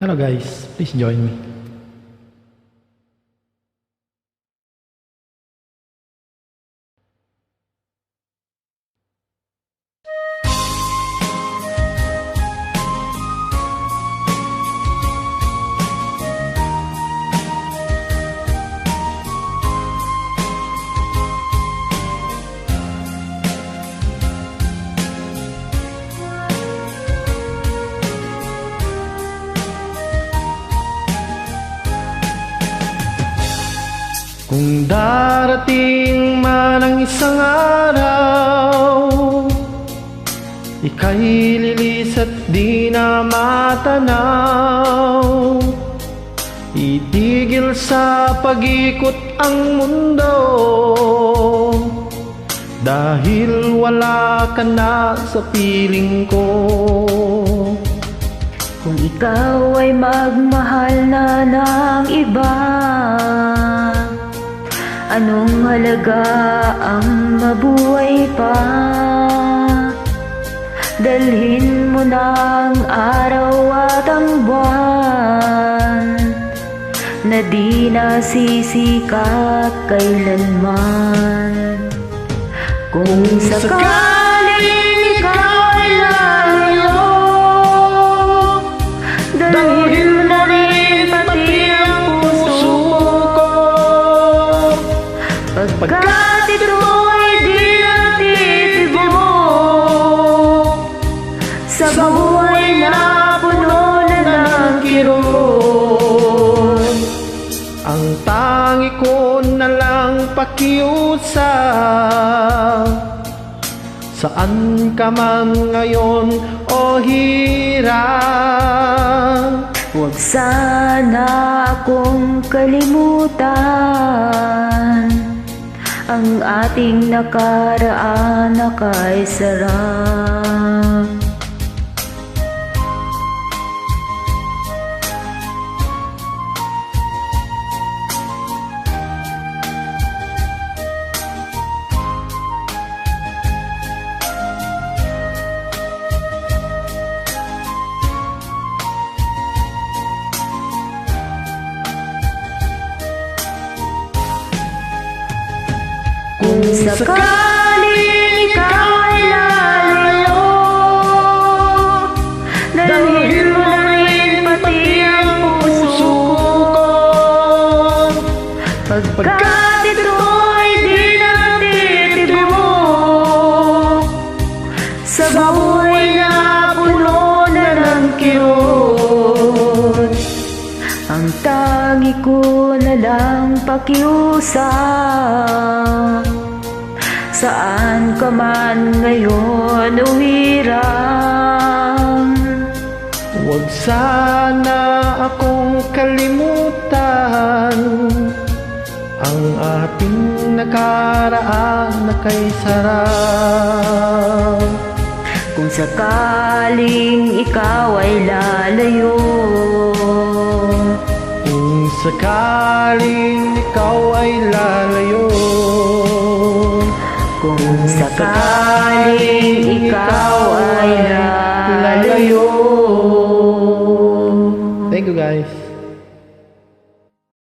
Hello guys, please join me. Kung darating man ang isang araw, ika'y lilis at di na matanaw. Itigil sa pag-ikot ang mundo, dahil wala ka na sa piling ko. Kung ikaw ay magmahal na ng iba, anong halaga ang mabuhay pa? Dalhin mo ng araw at ang buwan, na di nasisikat kailanman. Kung sakaling ikaw ay lalayo, dalhin mo na rin pati ang puso ko. Pagkat ito'y di natitibok sa buhay na puno na ng kirot. Ang tangi ko na lang pakiusap, saan ka man ngayon o hirap, Huwag sana akong kalimutan ang ating nakaraan na kay sarap. Kung sakaling ikaw ay lalayo, dalhin mo na rin pati ang puso ko. Pagkat ito'y di natitibok sa buhay na puno na ng kirot. Ang tangi ko na lang pakiusap, saan ka man ngayon uhiram. huwag sana akong kalimutan ang ating nakaraan na kay sarap. Kung sakaling ikaw ay lalayo, Kung sakaling ikaw ay lalayo, kung sakaling ikaw ay lalayo. Thank you guys.